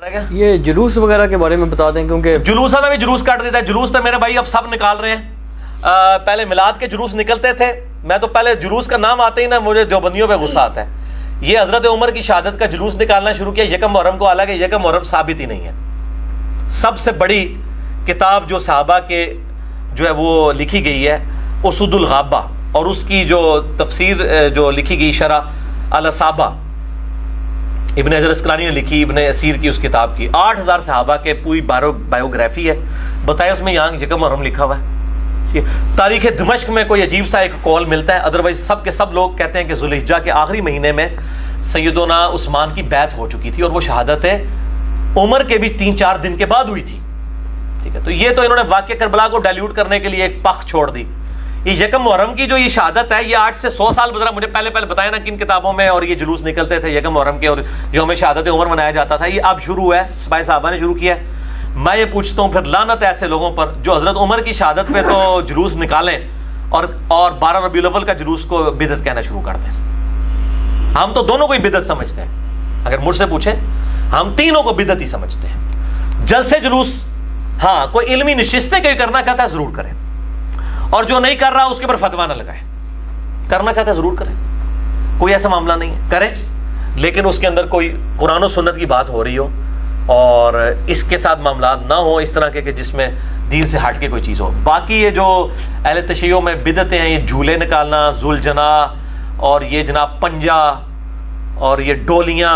یہ جلوس وغیرہ کے بارے میں بتا دیں، کیونکہ جلوس بھی جلوس کاٹ دیتا ہے. جلوس تو میرے بھائی اب سب نکال رہے ہیں. پہلے میلاد کے جلوس نکلتے تھے. میں تو پہلے جلوس کا نام آتے ہی نا مجھے دیوبندیوں پہ غصہ آتا ہے. یہ حضرت عمر کی شہادت کا جلوس نکالنا شروع کیا یکم محرم کو، حالانکہ یکم محرم ثابت ہی نہیں ہے. سب سے بڑی کتاب جو صحابہ کے جو ہے وہ لکھی گئی ہے اسود الغابہ، اور اس کی جو تفسیر جو لکھی گئی شرح الاصابہ ابن حجر اسقلانی نے لکھی، ابن اسیر کی اس کتاب کی 8000 صحابہ کے پوری بایوگرافی ہے. بتائیں اس میں یہاں یکم محرم لکھا ہوا ہے. تاریخ دمشق میں کوئی عجیب سا ایک قول ملتا ہے، ادروائز سب کے سب لوگ کہتے ہیں کہ ذوالحجہ کے آخری مہینے میں سیدنا عثمان کی بیعت ہو چکی تھی، اور وہ شہادت عمر کے بھی 3-4 دن کے بعد ہوئی تھی. ٹھیک ہے، تو یہ تو انہوں نے واقعہ کربلا کو ڈائلیوٹ کرنے کے لیے ایک پخ چھوڑ دی. یہ یکم محرم کی جو یہ شہادت ہے یہ 8 سے 100 سال گزرا. مجھے پہلے بتائیں نا کن کتابوں میں اور یہ جلوس نکلتے تھے یکم محرم کے اور یوم شہادت عمر منایا جاتا تھا. یہ اب شروع ہے، سپاہی صحابہ نے شروع کیا ہے. میں یہ پوچھتا ہوں پھر لعنت ایسے لوگوں پر جو حضرت عمر کی شہادت پہ تو جلوس نکالیں اور 12 ربیع الاول کا جلوس کو بدعت کہنا شروع کر دیں. ہم تو دونوں کو ہی بدعت سمجھتے ہیں. اگر مجھ سے پوچھیں ہم تینوں کو بدعت ہی سمجھتے ہیں. جلسے جلوس ہاں کوئی علمی نشستیں کوئی کرنا چاہتا ہے ضرور کریں، اور جو نہیں کر رہا اس کے اوپر فتویٰ نہ لگائے. کرنا چاہتا ہے ضرور کریں، کوئی ایسا معاملہ نہیں ہے، کریں، لیکن اس کے اندر کوئی قرآن و سنت کی بات ہو رہی ہو اور اس کے ساتھ معاملات نہ ہو اس طرح کے کہ جس میں دین سے ہٹ کے کوئی چیز ہو. باقی یہ جو اہل تشیعوں میں بدعتیں ہیں، یہ جھولے نکالنا، ذوالجناح اور یہ جناب پنجا اور یہ ڈولیاں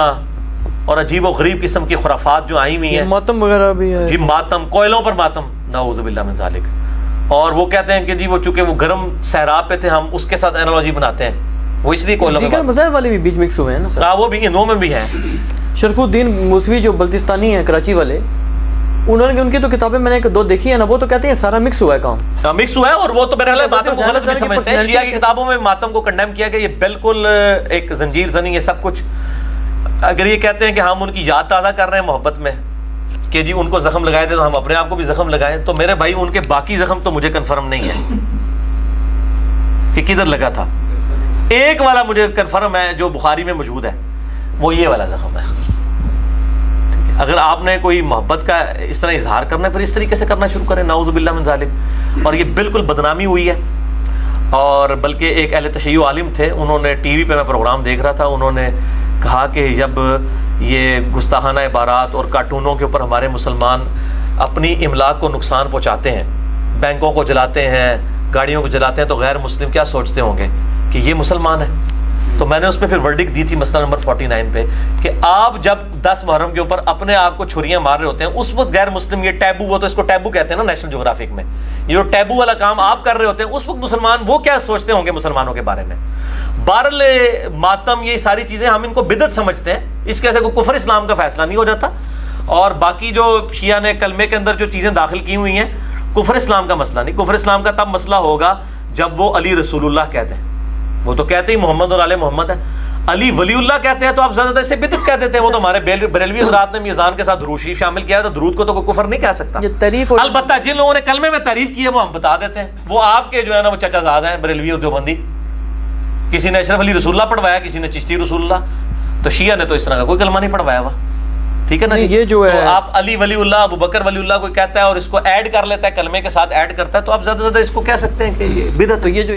اور عجیب و غریب قسم کی خرافات جو آئی ہوئی ہیں، ماتم وغیرہ بھی ہے جی، ماتم، کوئلوں پر ماتم، نعوذ باللہ من ذالک. اور وہ کہتے ہیں کہ جی وہ چونکہ وہ گرم صحرا پہ تھے ہم اس کے ساتھ اینالوجی بناتے ہیں، وہ اس لیے کوئلوں دیگر مذاہب والے بھی بیچ مکس ہوئے ہیں نا سر. وہ بھی ہندوؤں میں بھی ہیں. شرف الدین موسوی جو بلتستانی ہیں کراچی والے، انہوں نے ان کی تو کتابیں میں نے 2 دیکھی ہیں نا، وہ تو کہتے ہیں سارا مکس ہوا ہے کام. مکس ہوا ہے، اور وہ تو میرے خیال ماتم کو غلط بھی سمجھتے ہیں. شیعہ کی کتابوں میں ماتم کو کنڈیم کیا کہ یہ بالکل ایک زنجیر زنی ہے سب کچھ. اگر یہ کہتے ہیں کہ ہم ان کی یاد تازہ کر رہے ہیں محبت میں کہ جی ان کو زخم لگائے تھے تو ہم اپنے آپ کو بھی زخم لگائیں، تو میرے بھائی ان کے باقی زخم تو مجھے کنفرم نہیں ہے کہ کدھر لگا تھا. ایک والا مجھے کنفرم ہے جو بخاری میں موجود ہے، وہ یہ والا زخم ہے. اگر آپ نے کوئی محبت کا اس طرح اظہار کرنا ہے پھر اس طریقے سے کرنا شروع کریں، نعوذ باللہ من ذالک. اور یہ بالکل بدنامی ہوئی ہے. اور بلکہ ایک اہل تشیع عالم تھے، انہوں نے ٹی وی پہ میں پروگرام دیکھ رہا تھا، انہوں نے کہا کہ جب یہ گستاخانہ عبارات اور کارٹونوں کے اوپر ہمارے مسلمان اپنی املاک کو نقصان پہنچاتے ہیں، بینکوں کو جلاتے ہیں، گاڑیوں کو جلاتے ہیں، تو غیر مسلم کیا سوچتے ہوں گے کہ یہ مسلمان ہے. تو میں نے اس پہ پھر ورڈک دی تھی مسئلہ نمبر 49 پہ کہ آپ جب 10 محرم کے اوپر اپنے آپ کو چھریاں مار رہے ہوتے ہیں اس وقت غیر مسلم، یہ ٹیبو، وہ تو اس کو ٹیبو کہتے ہیں نا نیشنل جغرافک میں، یہ جو ٹیبو والا کام آپ کر رہے ہوتے ہیں اس وقت مسلمان وہ کیا سوچتے ہوں گے مسلمانوں کے بارے میں. بہرحال ماتم یہ ساری چیزیں ہم ان کو بدعت سمجھتے ہیں، اس کے ایسے کوئی کفر اسلام کا فیصلہ نہیں ہو جاتا. اور باقی جو شیعہ نے کلمے کے اندر جو چیزیں داخل کی ہوئی ہیں، کفر اسلام کا مسئلہ نہیں. کفر اسلام کا تب مسئلہ ہوگا جب وہ علی رسول اللہ کہتے ہیں. وہ تو کہتے ہی محمد اور آل محمد ہے. علی ولی اللہ کہتے ہیں تو آپ زیادہ سے بدعت کہہ دیتے ہیں. وہ تو ہمارے بریلوی حضرات نے میزان کے ساتھ درود شریف شامل کیا ہے، تو درود کو تو کوئی کفر نہیں کہہ سکتا. البتہ جن لوگوں نے کلمے میں تعریف کی ہے وہ ہم بتا دیتے ہیں، وہ آپ کے جو ہے نا وہ چچا زاد ہیں بریلوی اور دیوبندی. کسی نے اشرف علی رسول اللہ پڑھوایا، کسی نے چشتی رسول اللہ، تو شیعہ نے تو اس طرح کا کوئی کلمہ نہیں پڑھوایا ہوا. ٹھیک ہے نا. یہ جو ہے آپ علی ولی اللہ، ابو بکر ولی اللہ کوئی کہتا ہے اور اس کو ایڈ کر لیتا ہے، کلمے کے ساتھ ایڈ کرتا ہے، تو آپ زیادہ سے زیادہ اس کو کہہ سکتے ہیں کہ یہ بدعت. تو یہ جو